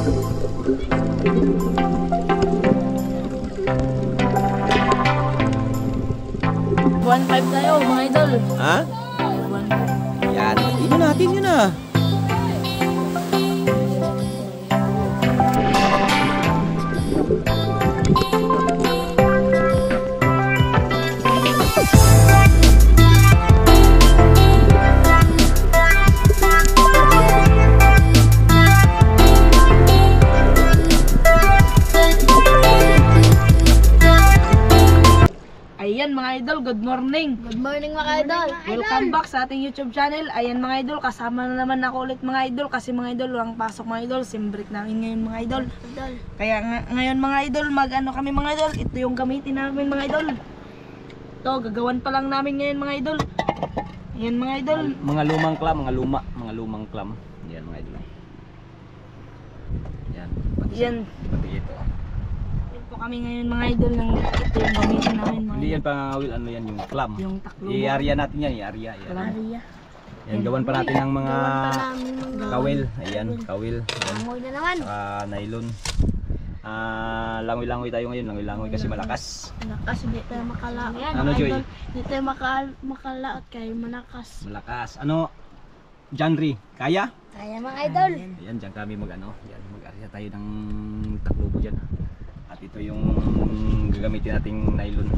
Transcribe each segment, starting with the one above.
$1.5 tayo mga idol. Ha? Yan, yun natin yun ah. Ayan mga idol, good morning. Good morning mga idol. Welcome back sa ating YouTube channel. Ayan mga idol, kasama na naman ako ulit mga idol. Kasi mga idol, walang pasok mga idol. Sim-break namin ngayon mga idol. Kaya ngayon mga idol, mag-ano kami mga idol. Ito yung gamitin namin mga idol. Ito, gagawan pa lang namin ngayon mga idol. Ayan mga idol. Mga lumang clam, mga lumang clam. Yan mga idol. Yan. Yan. Pati ito. Yan po kami ngayon mga idol. Ito yung gamitin namin mga Hindi idol. yan pangangawil, ano yan yung clam. Yung taklo. I-area natin yan, i-area. Maria. Yan, gawan pa natin ng mga kawil. Ayan, kawil. Langoy na naman. Saka nylon. Langoy-langoy tayo ngayon, langoy-langoy kasi malakas. Malakas, hindi tayo makalaot. Ano, Joy? Hindi tayo makalaot kayo malakas. Malakas. Ano? Janry, kaya? Kaya mga idol. Ayan, dyan kami mag-area tayo ng taklobo dyan. At ito yung gagamitin nating nylon.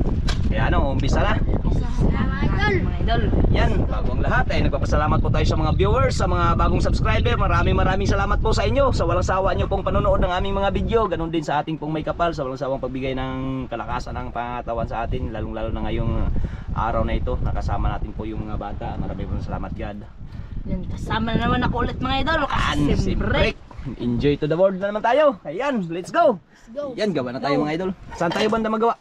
Kaya ano, umpisa na. Mga idol. Mga idol. Yan, bago ang lahat ay nagpapasalamat po tayo sa mga viewers, sa mga bagong subscriber. Maraming salamat po sa inyo sa walang sawa nyo pong panonood ng aming mga video. Ganon din sa ating pong may kapal, sa walang sawang pagbigay ng kalakasan ng pangatawan sa atin, lalong-lalo na ngayong araw na ito. Nakasama natin po yung mga bata. Maraming salamat God. Yan, kasama na naman ako ulit mga idol. And Kasi break. enjoy to the world na naman tayo. Ayan, let's go. Let's go. Yan, gawa na tayo mga idol. Saan tayo banda magawa?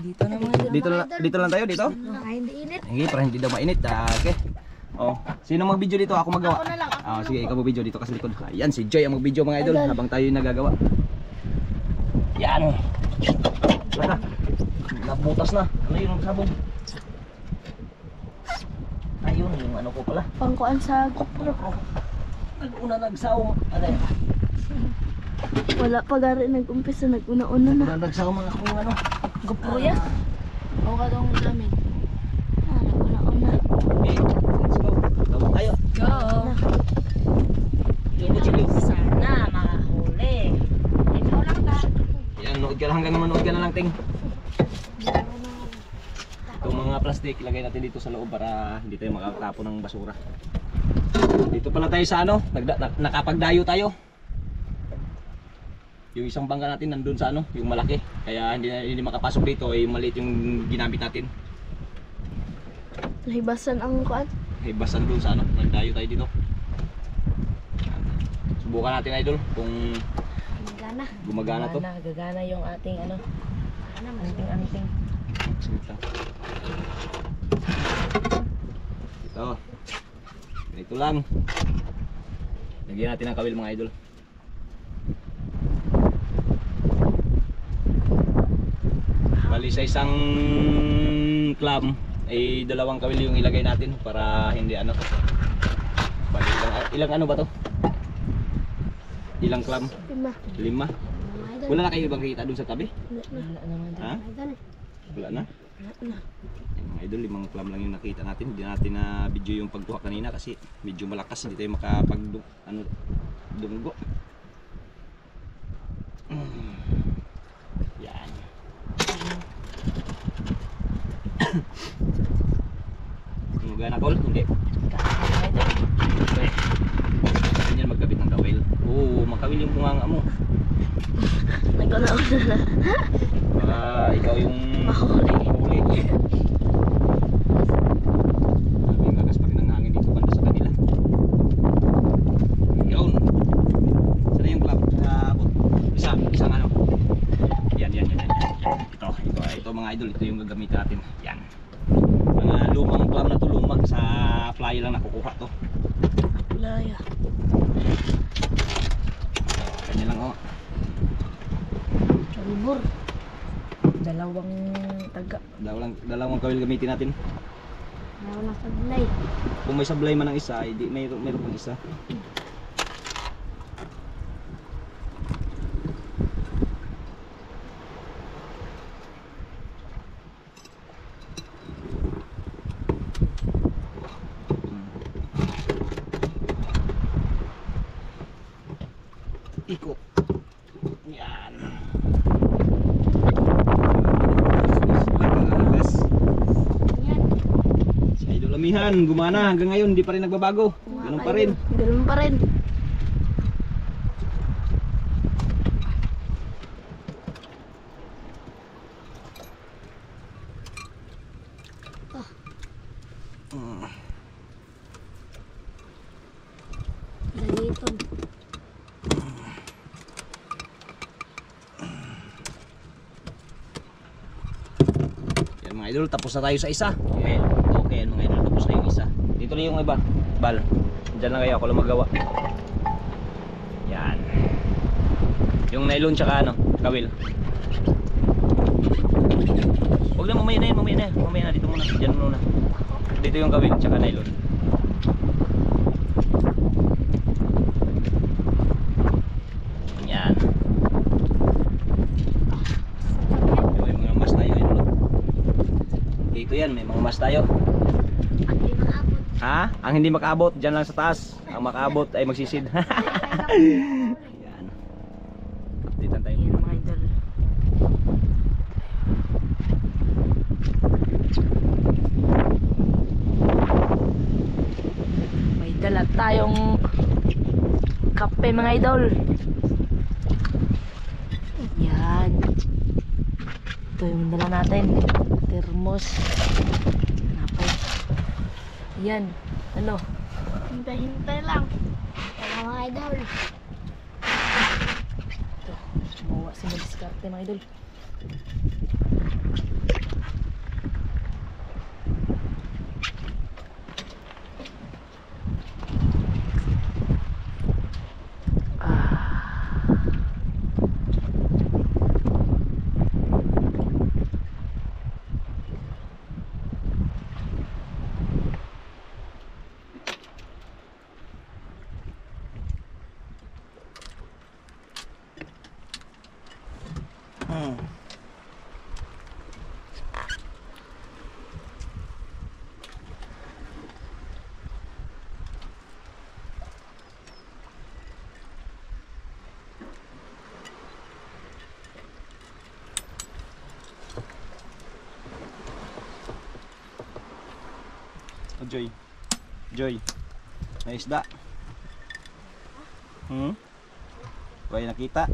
Dito na mga idol. Dito lang tayo, dito? Hindi init. Hindi, para hindi daw mainit. Okay. Oh, sino mag-video dito? Ako magawa. Ako na lang, ako Sige, ikaw mag-video dito kasi likod. Ayan, si Joy ang mag-video mga idol habang tayo yung nagagawa. Yan. Saka. Nabutas na. Ano yung sabog? Ayun, yung ano ko pala. Pangkuan sa GoPro. Nag-una nagsawang. Ano yan? Wala pa gari nag-umpisa, nag-una-una na. Nag-una nagsawang mga kung ano. GoPro ya. O ka daw namin. Nag-una-una. Okay, let's go. Tawag tayo. Go. Chili. Sana makahuli. Ikaw lang ka. Yan, nood ka lang hanggang manood ka na lang, Ting. Itong mga plastic, ilagay natin dito sa loob para hindi tayo makatapon ng basura. Dito pala tayo sa ano, nakapagdayo tayo. Yung isang bangka natin nandun sa ano, yung malaki. Kaya hindi makapasok dito, yung maliit yung ginamit natin. Nahibasan ang kuan. Hibasan dun sa ano, nagdayo tayo dito. Subukan natin idol kung Magana. gumagana to. Gagana yung ating ano. Anting. Ito. Ito lang. Lagyan natin ang kawil mga idol. Bali sa isang clam ay dalawang kawil yung ilagay natin para hindi ano. Bali ilang ano ba to? Ilang clam? 5. Wala na kayo bang kita dun sa tabi? Ha? Wala na? Mga idol, 5 clam lang yung nakita natin. Hindi natin na video yung pagkuha kanina kasi medyo malakas, hindi tayo dumgo. Yan. Gumagana Col? Hindi. Ganyan magkabit ng kawil. Oo, makawil yung bunganga mo. Nag-una-una na. Ikaw yung huli. Yung gagas pa rin ang hangin dito banda sa kanila. Yun. Sana yung club? Isang ano. Yan. Ito mga idol, ito yung gagamitin natin. Yan. Mga lumang club na to, lumang sa fly lang nakukuha to. Playa. Kanya lang oh. Libur. Dalawang taga. Dalawang kawil gamitin natin. Dalawang sablay. Kung may sablay man ang isa, hindi mayroon pang isa. Iko. Yan. Yan. Si Idol Amihan, gumana hanggang ngayon, hindi pa rin nagbabago. Ganun pa rin. Ganun pa rin. Dito. Yan mga idol, tapos na tayo sa isa. Okay, okay yan mga idol, tapos na yung isa. Dito na yung iba. Bal. Diyan lang kayo, ako lang magawa. Yan. Yung nylon tsaka ano, kawil. Huwag na, mamaya na yan, mamaya na yan. Mamaya na, dito muna. Diyan muna. Dito yung kawil tsaka nylon. Yan. May mga mas tayo, idol. Dito yan, may mga mas tayo. At di makaabot. Ha? Ang hindi makaabot, dyan lang sa taas. Ang makaabot ay magsisid. Yan. Updatean tayo. Ayan mga idol. May dala tayong kape mga idol. Yan. Ito yung dala natin. Termos. Napay. Yan. Ano? Hintay-hintay lang. Kaya mga idol. Ito. Mawa si Madiskarte mga idol. Oh, Joy. Joy. May isda. May nakita.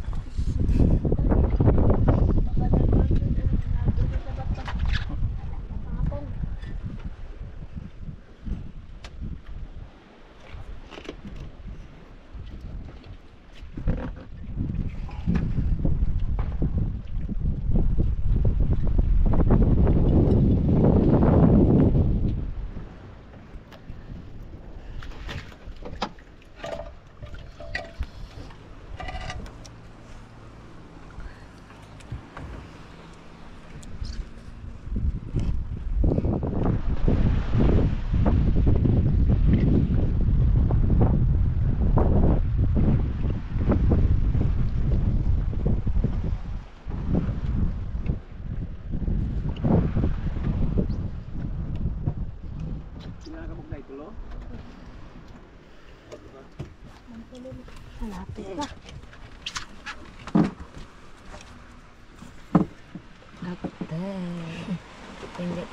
Malapit na.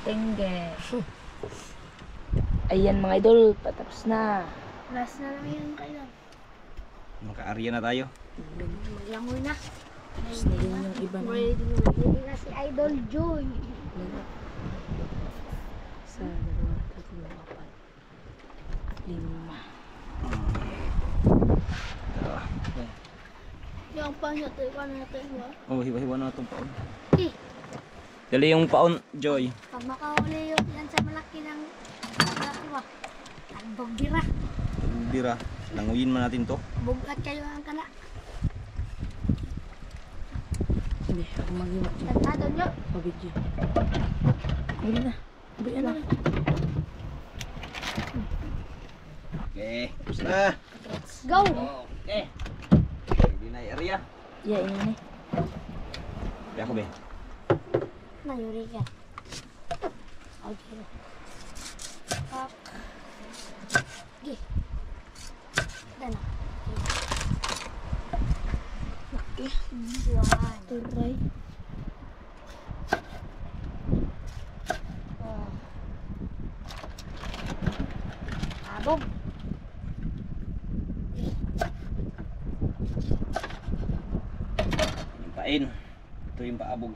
Tengge. Ayan mga idol, patapos na. Last na lang yan kayo. Maka-area na tayo. Maglangoy na. Tapos na din yung iba na. Ready na si Idol Joy. Sa 2, 3, 4, 5. Yung panyo tayo ka natin ba? Oh, hiwa-hiwa na itong paon. Eh, Dali yung paon, Joy. pag makahuli yun yan sa malaki ng malaki ba? Nagbabira. Bira. Languyin man natin to. Bugat kayo ang kana. Hindi, ako mag-iwa. Tantado nyo. Pabidyo. Huli na. Buyan na. Okay, tapos na. Let's go! Okay. Ready na yung area. Yeah, ini. Kaya ako, be. Mayuri ka. Okay. Up. Okay. Dana. Turay. Abog. Yung pain. Ito yung paabog.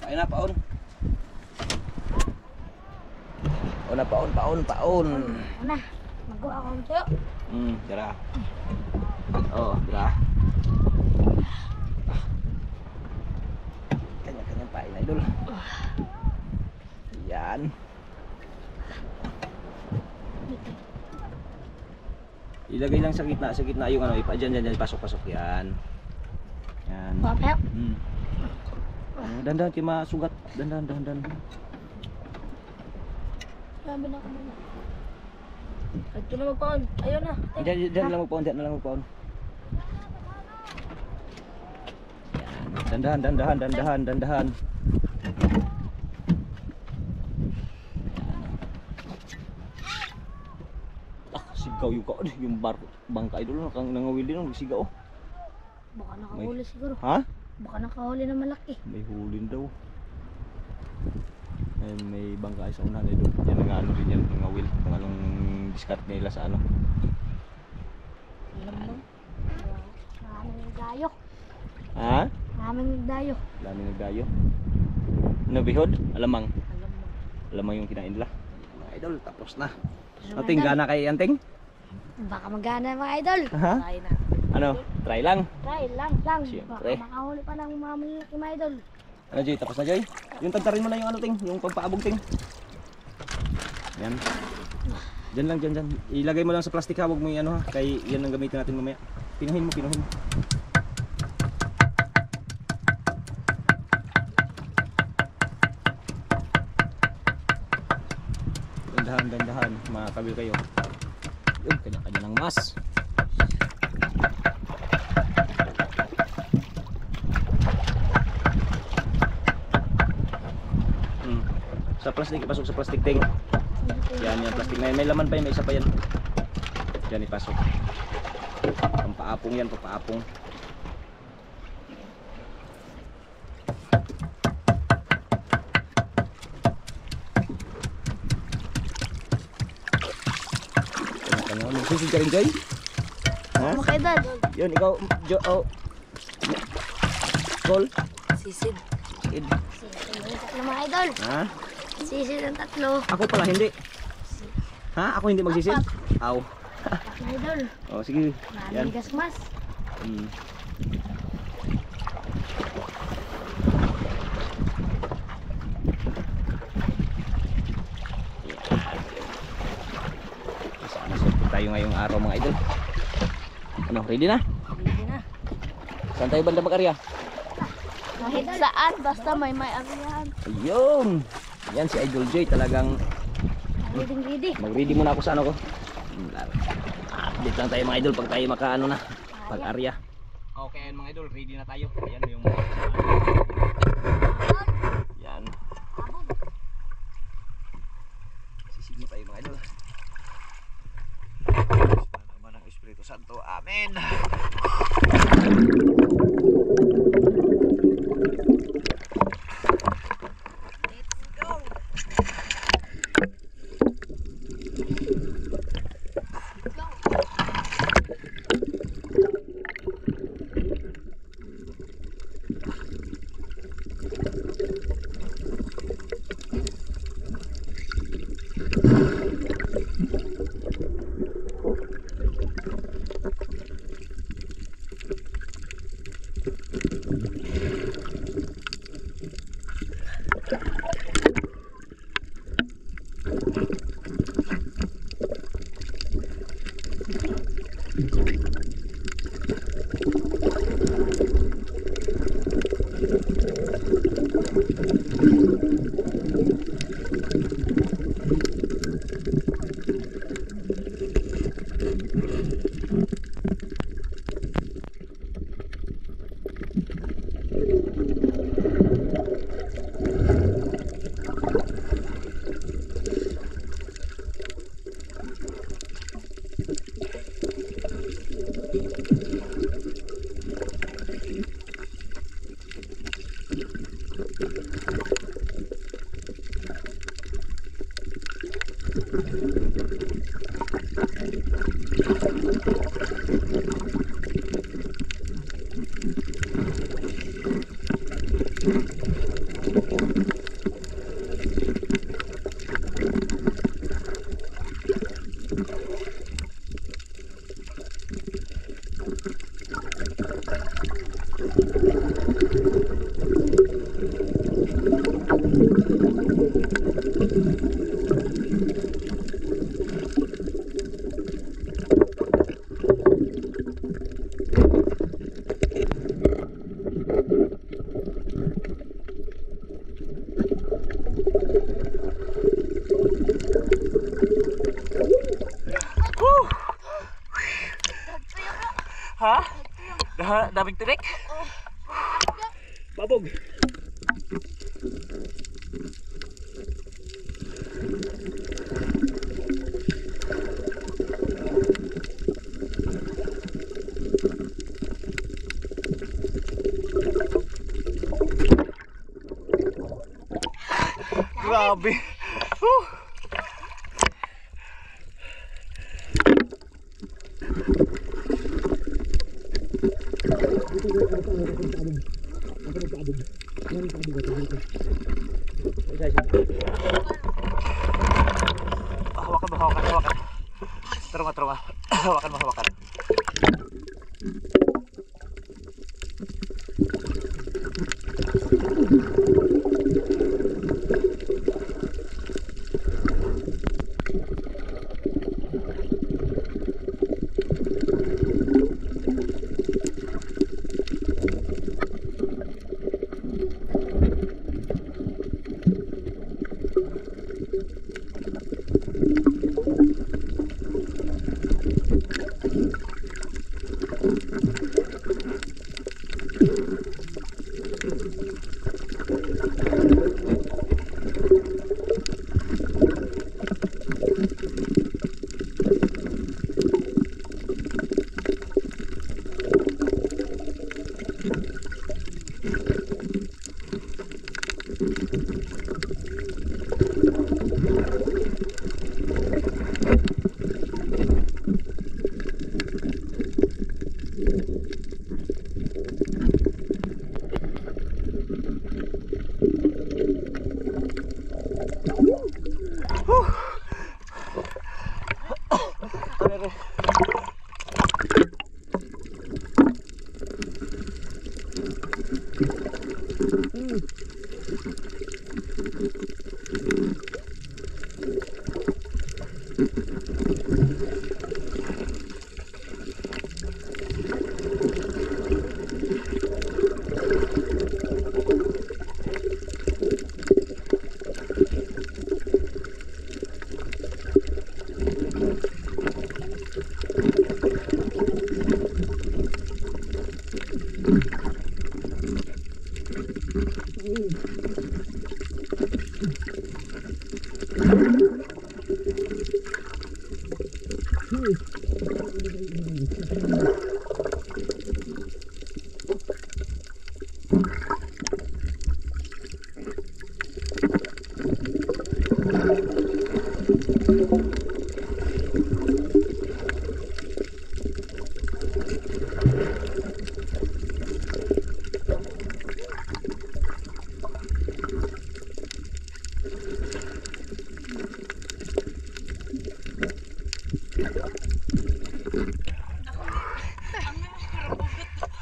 Pain na, paon. Paon. Una. Magawa ako sa'yo. Dira. Oh, dira. Kanya-kanyang pain, idol. Yan. Ilagay lang sa gitna yung ano, dyan, pasok yan. Yan. Papel. Dandan kayo masugat. Dandan. Sabi na ko muna. Ito na magpaon. Ayun na. Dyan lang magpaon. Yan. Dandahan. Sigaw yung bangka idol kang nangawil din sigaw. Baka nakahuli siguro. Ha? Baka nakahuli na malaki. May hulin daw. Ay, may bangka sa unahan idol. Yan ang ano rin yan, nangawil. Kung anong discard nila sa ano. Maraming nagdayo. Ha? Maraming nagdayo. Daming nagdayo. Ano bihod? Alamang yung kinain nila. Mga idol, tapos na. Ating gana kay Anting? Baka magana mga idol. Ha? Try na. Ano? Try lang. Try lang. Siyempre. Baka makahuli pa ng mga malaki mga idol. Ano Joy? Tapos na Joy? Yung tagtarin mo na yung ano Ting? Yung pagpaabog Ting. Yan. Diyan lang, dyan. Ilagay mo lang sa plastic ha. Huwag mo yung ano ha. Kaya yan ang gamitin natin mamaya. Pinuhin mo. Dandahan. Makabil kayo. Yun, kanya-kanya ng mas. Sa plastic, ipasok sa plastic Ting. Yan, plastic na yan. May laman pa yan, may isa pa yan. Yan, ipasok. Pampaapong yan, pampaapong. Sisid ka rin, Joy? Ha? Mga idol. Yun, ikaw, Cole? Sisid. Sisid. Sisid ang mga idol. Ha? Sisid ang tatlo. Ako pala, hindi. Ha? Ako hindi magsisid? Aw. Mga idol. Oh, sige. Yan. Maraming gasmas. Tayo ngayong araw mga idol. Ano, ready na? Ready na. Saan tayo banda mag-arya? Kahit saan, basta may arihan. Ayun! Yan si Idol Joy talagang Ready. mag-ready muna ako sa ano ko. Update lang tayo mga idol pag tayo makaano na. Pag-arya. Okay mga idol, ready na tayo. Ayan yung yan. Sisig mo tayo mga idol. Naman ang Espiritu Santo. Amen. Ha? Daming tirik? Babog. Grabe. Hawakan. Terunga. Hawakan.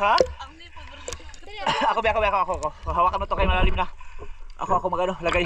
Ha? Ako. Hawakan mo to kay malalim na. Ako magano, lagay.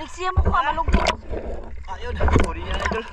Liksi mo ko, malugyo. Ayun, huli niya na idol.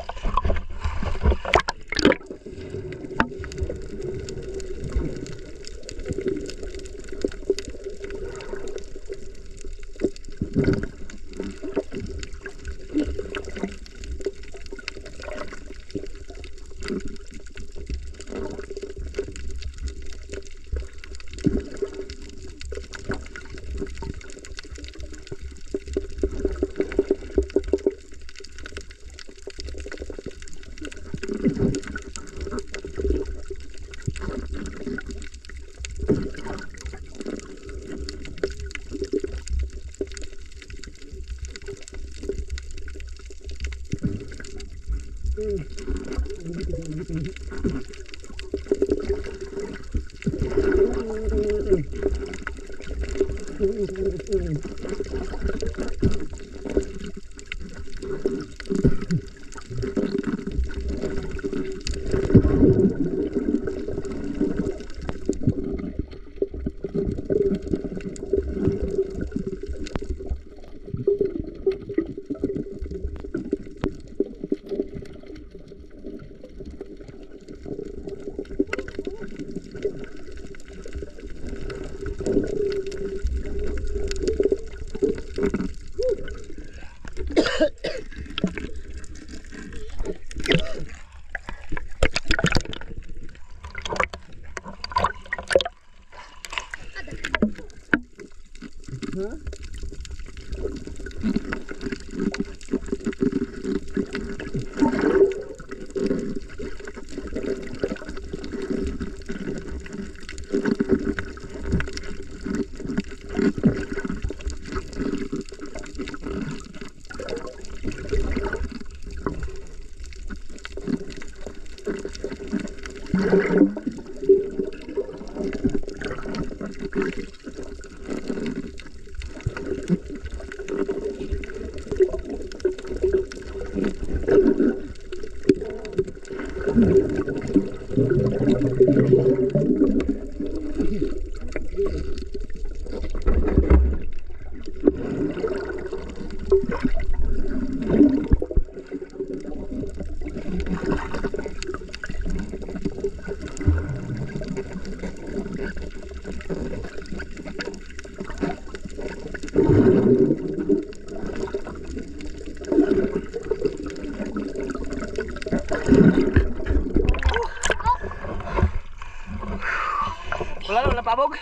Wala na, napabog.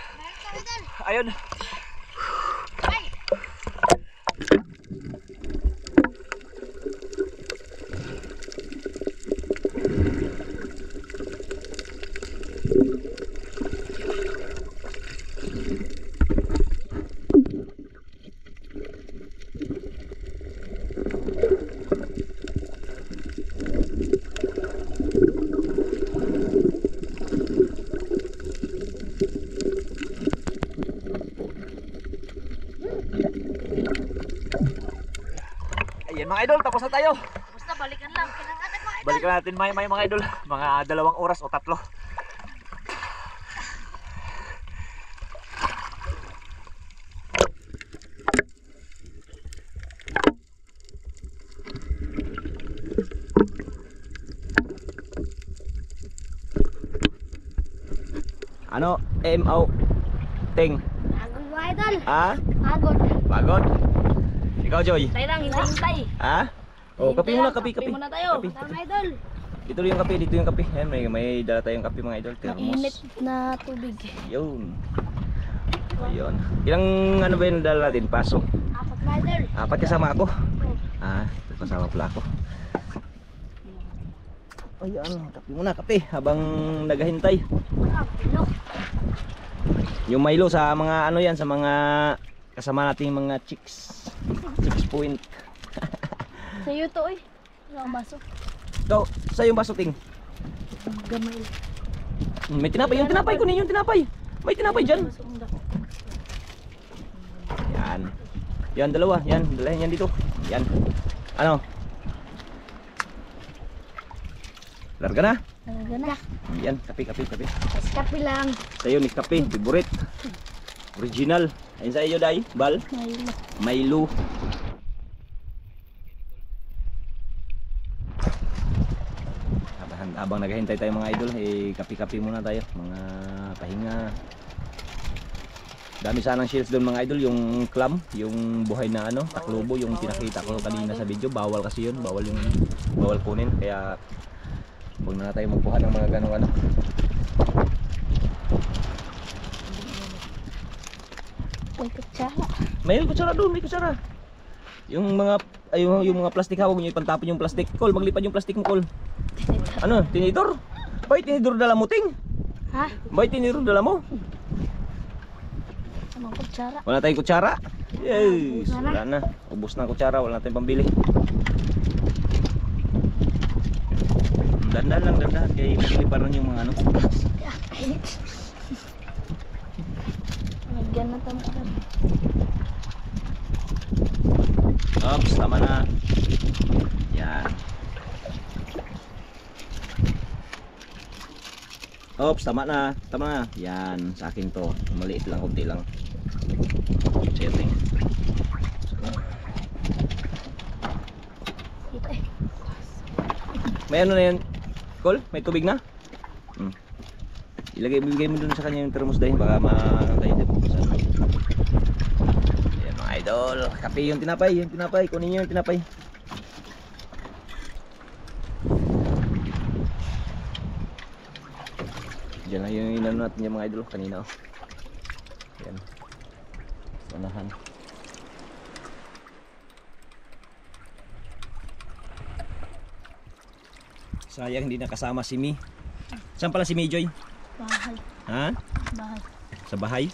Ayun. Ayan mga idol, tapos na tayo. Basta balikan lang. Kinangatan mga idol. Balikan natin may mga idol. Mga 2 oras o 3. Ano? MO Ting. Agod mga idol. Ah? Agod. Pagod? Ikaw Joy? Hintay lang, hintay. Ha? Oh, kape muna, kape, Kape kape. muna tayo. Kape. Tara mga idol. Dito yung kape, dito yung kape. Ayan, may dala tayong kape mga idol. Mainit Thermos. na tubig. Yun. Ayun. Ilang ano ba yung dala natin? Paso. 4 mga idol. 4 kasama ako. Ah, kasama pala ako. Ayan, kape muna, kape. Habang naghahintay. Pino. Yung Milo sa mga ano yan, sa mga kasama nating mga chicks. 6 point. Sa iyo to eh. Wala akong baso. Ikaw, sa yung baso ting. Gamay. May tinapay, yung tinapay, kunin yung tinapay. May tinapay dyan. Yan. Yan, dalawa. Yan, dalahin yan dito. Yan. Ano? Larga na. Talaga na. Yan, kape, kape, kape. Mas kape lang. Sa'yo ni kape, favorite. Original. Ayun sa iyo, Day. Bal. Ngayon. Milo. Habang naghihintay tayo mga idol, kapi-kapi muna tayo, mga pahinga. Dami sanang shells doon mga idol, yung clam, yung buhay na taklubo, yung pinakita ko kanina sa video. Bawal kasi yun, bawal kunin, kaya huwag na tayo magkuha ng mga ganong May kutsara. May kutsara doon, may kutsara. Yung mga plastic, huwag niyo ipantapon yung plastic. Col, maglipad yung plastic mo, Col. Ano, tinidor? Bakit tinidor dala mo, Ting? Ha? Bakit tinidor dala mo? Anong kutsara? Wala tayong kutsara. Yes, wala na. Ubos na ang kutsara, wala na tayong pambili. Dandan lang, dandan. Kaya magliparan yung mga Nagyan na tama. Ops, tama na. Yan. Ops, tama na. Tama na. Yan, sa akin to. Maliit lang, kunti lang. Setting. May ano na yan? Col? May tubig na? Bibigay mo dun sa kanya yung thermos dahil baka tayo dito. Ayan mga idol, kape yung tinapay, kunin nyo yung tinapay. Diyan lang yung inano natin yung mga idol kanina. Ayan. Manahan. Sayang hindi nakasama si Mi. Saan pala si Mi Joy? Bahay. Ha? Bahay. Sa bahay?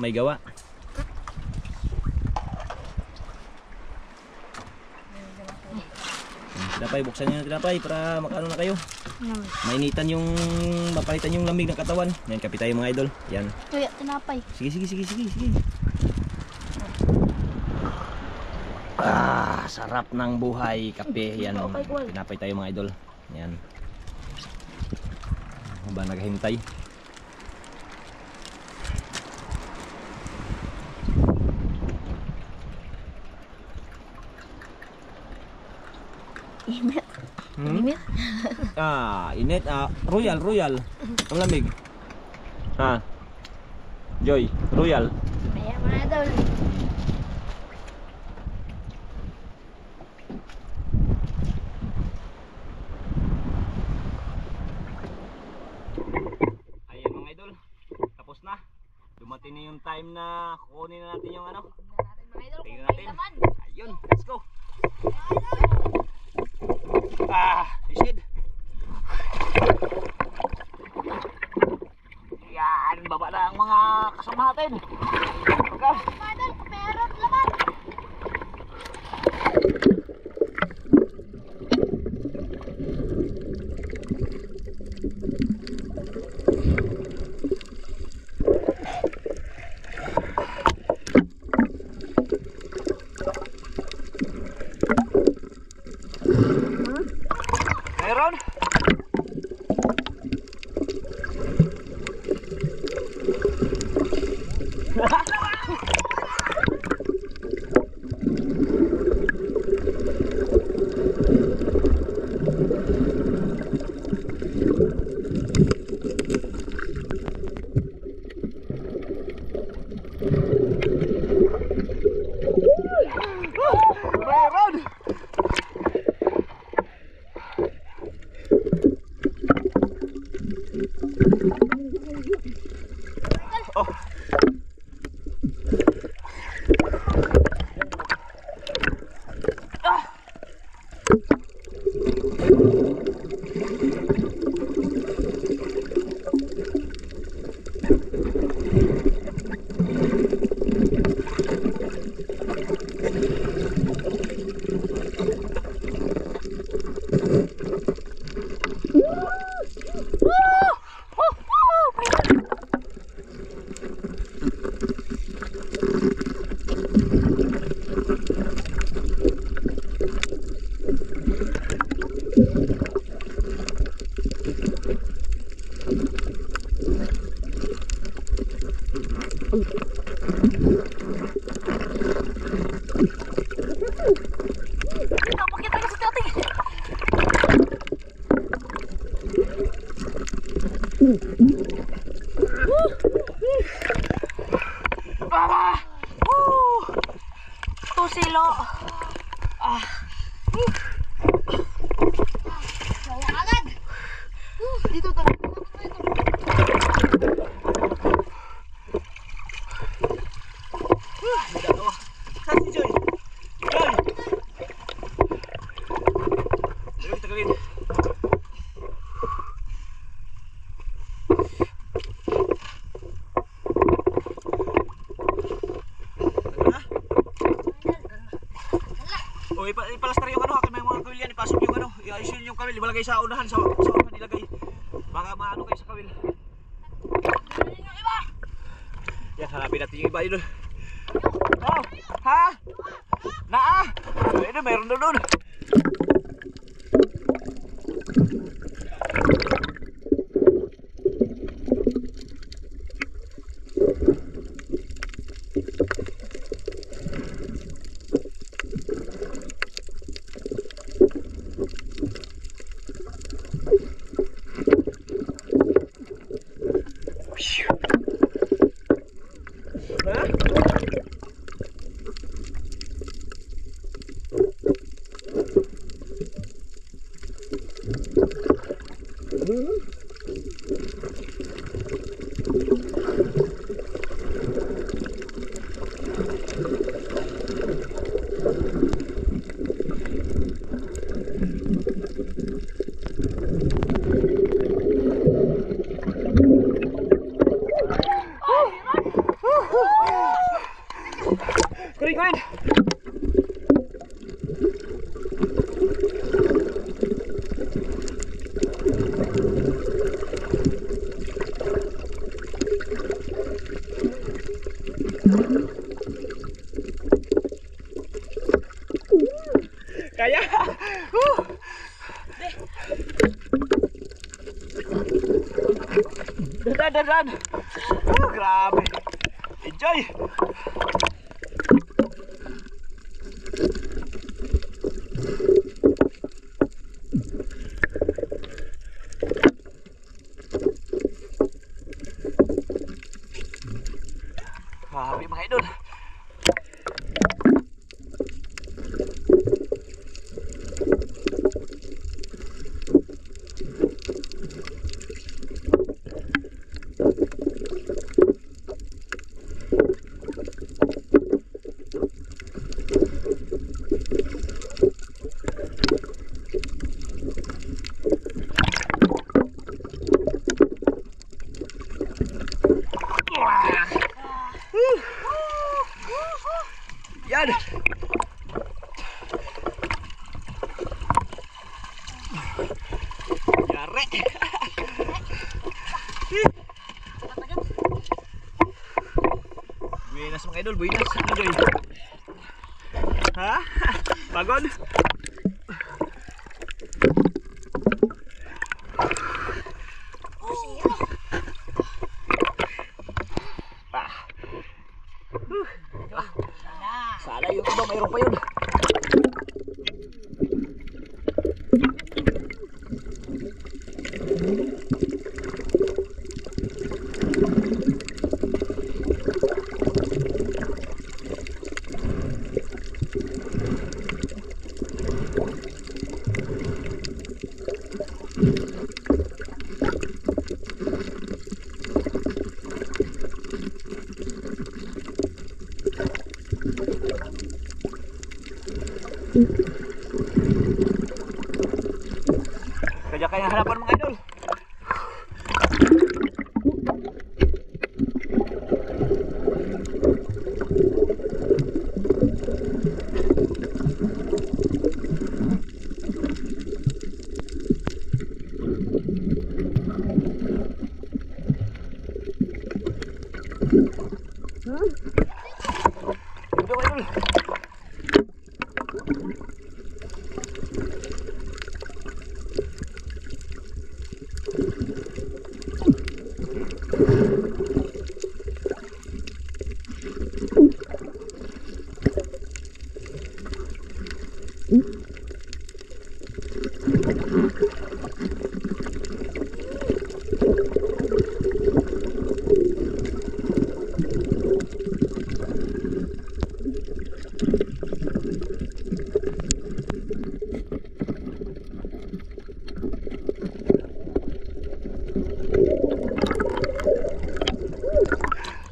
May gawa? Tinapay, buksan nyo yung tinapay para makano na kayo. Mainitan yung, mapalitan yung lamig ng katawan. Yan, kape tayo mga idol. Yan. Kaya tinapay. Sige. Sarap ng buhay, kape. Yan, tinapay tayo mga idol. Yan. Ba naghintay? Init. Init. Init. Royal. Ang lamig. Joy, Royal. Kaya mga idol. Ayan mga idol, tapos na. Dumating na yung time na kukunin na natin yung tingnan natin. Ayun, let's go. Isid. Yan, baba na ang mga kasama natin. Okay. Idol, meron laman. Meron. Meron. Oh. O ipalastar yung ano, akin may mga kawil yan, ipasok yung ano, iayusin yung kawil, ibalagay sa unahan, sa unahan nilagay. Baka maano kayo sa kawil. Yan, hanapin natin yung iba yun. Oh, ha? Naa? Ayun, mayroon doon. Kurin! Kaya! Dan! Grabe! Enjoy! Grabe mga idol! Yan! Yare! Buenas mga idol, buenas! Enjoy! Ha? Pagod? Sana yung iba mayroon pa yun. Kaya kaya harapan mga idol. Udah idol.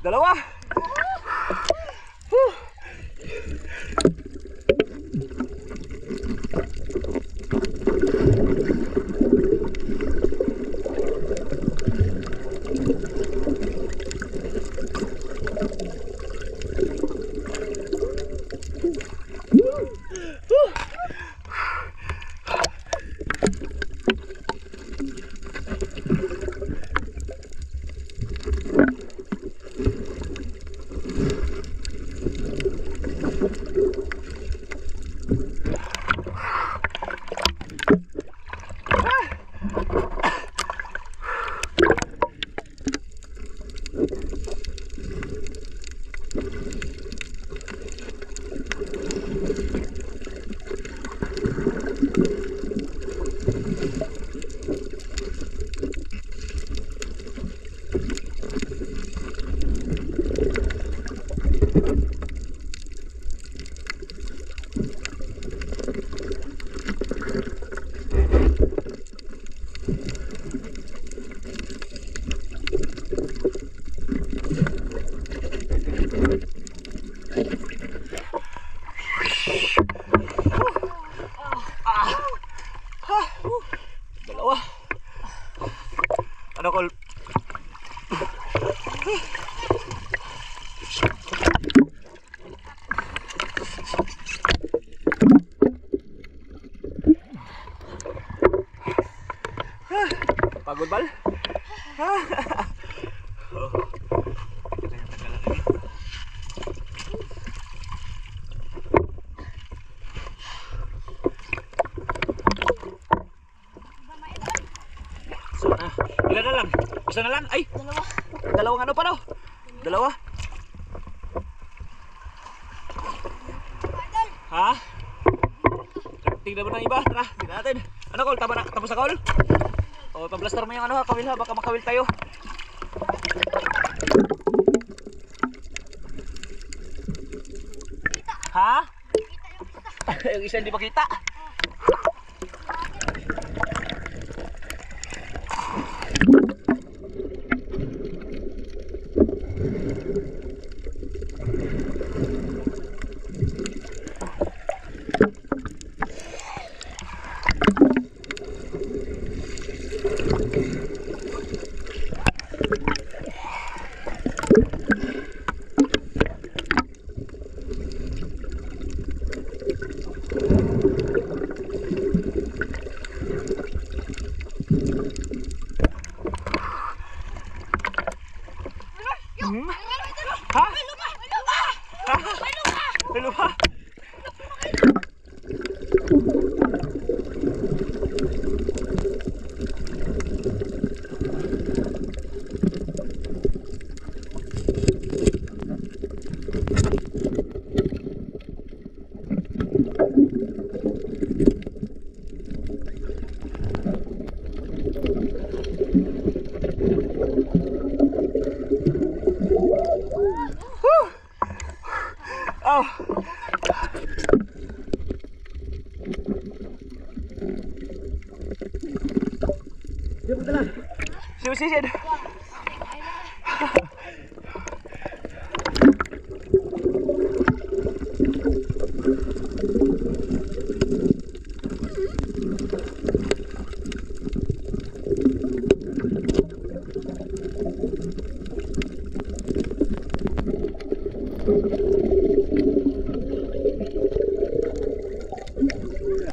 Dalawa. Dalawa. Ano call? Pagod bal? Sana. Ilan na lang? Isa na lang? Ay! Dalawa. Dalawang ano pa daw? Dalawa? Ha? Tingnan mo ng iba. Tara, tingnan natin. Ano call? Tama na? Tapos na call? O, pablaster mo yung ano ha, kawil ha. Baka makawil tayo. Ha? Yung isa hindi makita. Hmm? Ha? May lupa! Oh! Sisid!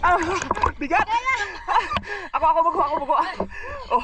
Ah, bigat! Ako bago. Oh.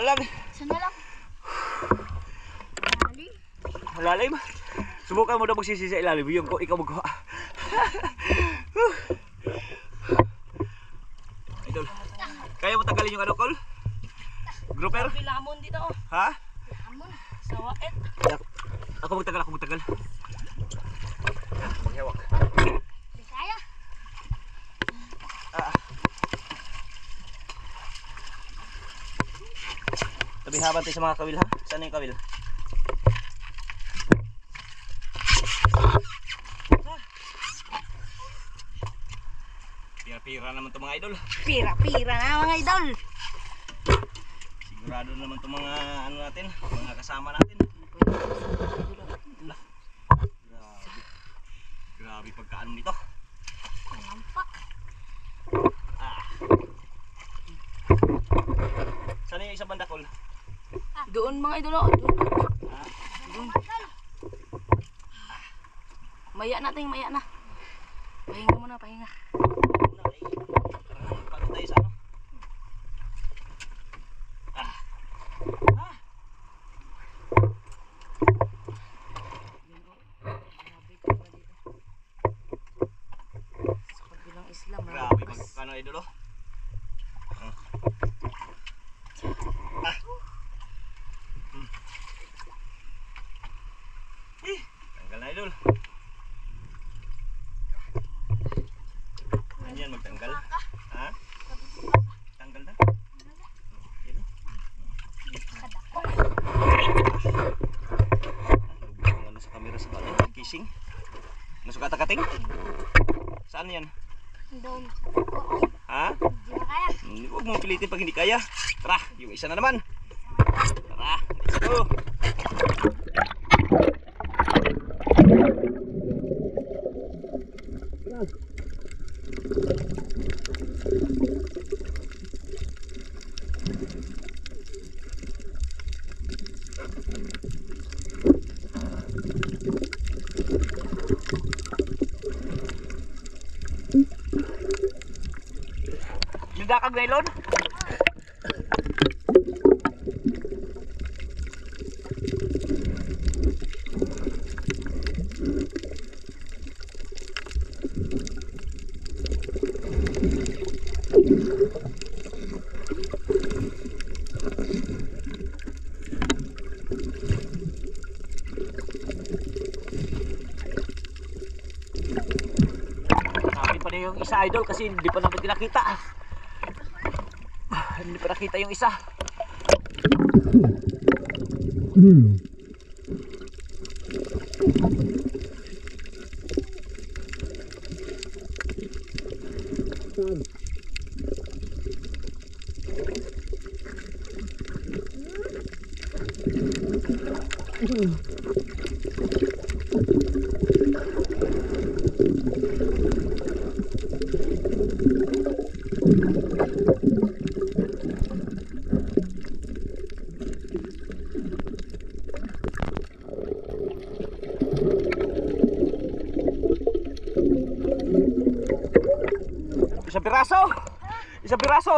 lang. Isa na lang. Dali. Malalim. Subukan mo na magsisi sa ilalim. Yung ko, ikaw magkuha. Idol. Kaya mo tanggalin yung ano, Col? Grouper? Pilamon dito. Ha? Amon. Sawait. Ako magtagal, ako magtagal. Maghewak. Bisaya. Tabi haban tayo sa mga kawil ha? Saan yung kawil? Pira-pira naman itong mga idol. Pira-pira na mga idol. Sigurado naman itong mga ano natin, mga kasama natin. Lah. Grabe. Grabe pagkaan nito. Lampak. Saan yung isang banda, Col? Doon mga idol. Oh. Doon. Maya natin, maya na. Pahinga muna, pahinga. Parang tayo sa ano? Sa kabilang Islam. Grabe pagkano idol oh. Tanggal na idol. Ano yan magtanggal? Ha? Tanggal na? Yan. Lubog ano sa camera sa balik. Kissing. Nasukat kating? Saan yan? Doon sa pagkuhan. Ha? Hindi na kaya. Huwag mong pilitin pag hindi kaya. Tara, yung isa na naman. Tara, let's go. Yung dakag nylon? Sabi pa na yung isa idol kasi hindi pa namin nakita. Hindi pa nakita yung isa. Isang piraso! Isang piraso!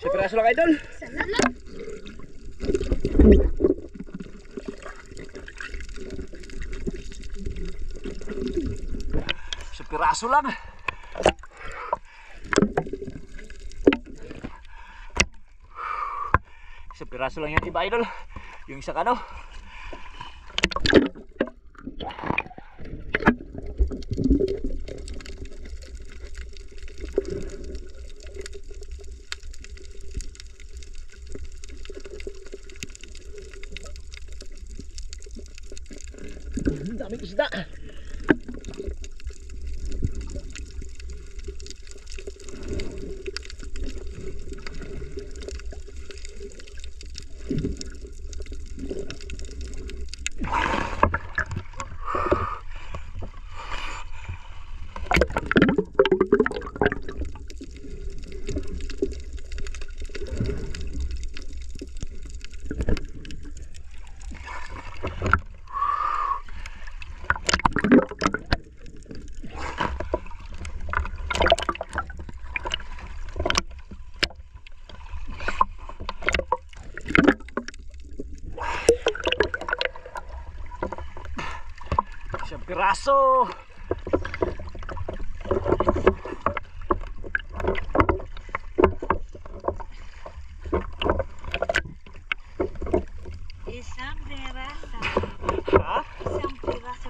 Isang piraso lang idol. Sana lang. Isang piraso lang. Isang piraso lang yan iba idol. Yung isang ano. Isang piraso. Isang piraso. Ha? Isang piraso.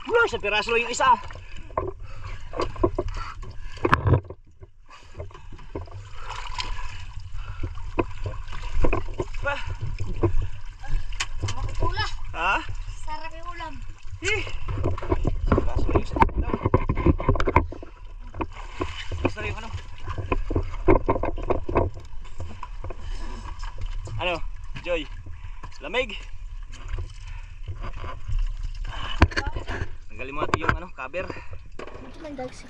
Wala, isang piraso lang yung isa. Ba? Pula. Ha? Sarap yung ulam. Eh. Piraso lang yung isa. Basta lang yung ano. Ano? Joy? Lamig? Tanggalin mo natin yung ano, cover. Ito lang dagsi.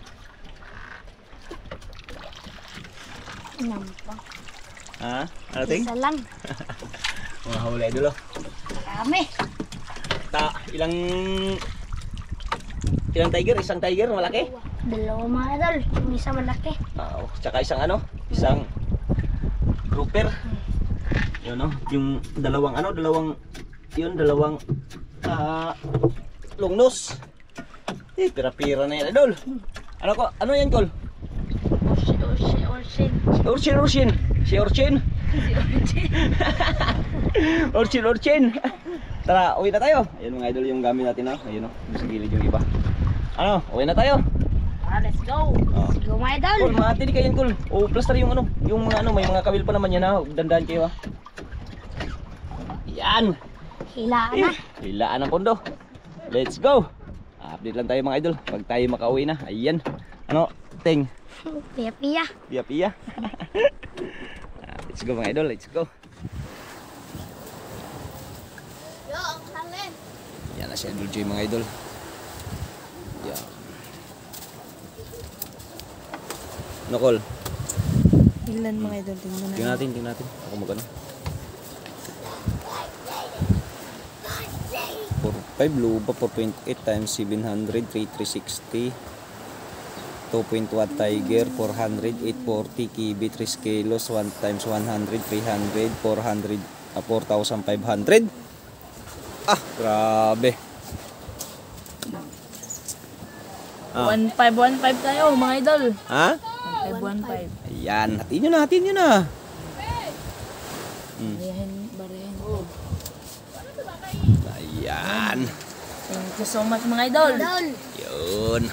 Nampak. Ha? Ano ting? Isa lang. Mga huli dulo. Marami. Ilang tiger? Isang tiger malaki? Dalawa mga idol. Yung isa malaki. Oo. Tsaka isang ano? Isang grouper. Yun no? Yung dalawang longnos. Eh, pira-pira na yan, idol. Ano ko? Ano yan, Kol? Urchin. Si Urchin. Urchin. Tara, uwi na tayo. Ayun mga idol yung gamit natin, no? Ayun, no? Sa gilid yung iba. Ano? Uwi na tayo. Let's go. Oh. Sige mga idol. Kol, mahati kayo yan, Kol. O, plaster yung ano, yung mga ano, may mga kawil pa naman yan, ha? Dandahan kayo, ha? Yan. Hilaan na. Hilaan ang pondo. Let's go. Update lang tayo mga idol pag tayo makauwi na. Ayan. Ano? Ting. Piya-piya. Piya-piya. Let's go mga idol. Let's go. Yo, ang halin. Yan na si Idol Joy mga idol. Yan. Ano Kol? Ilan mga idol? Tingnan Tingnan natin. Ako magano. 4.5 lupa 4.8 times 700 3360 2.1 tiger 400 840 kibi 3 kilos 1 times 100 300 400 4,500 grabe 1515 tayo mga idol. ha 1515. ayan hatiin nyo na Barihin. ayan Thank you so much mga idol. Idol. yun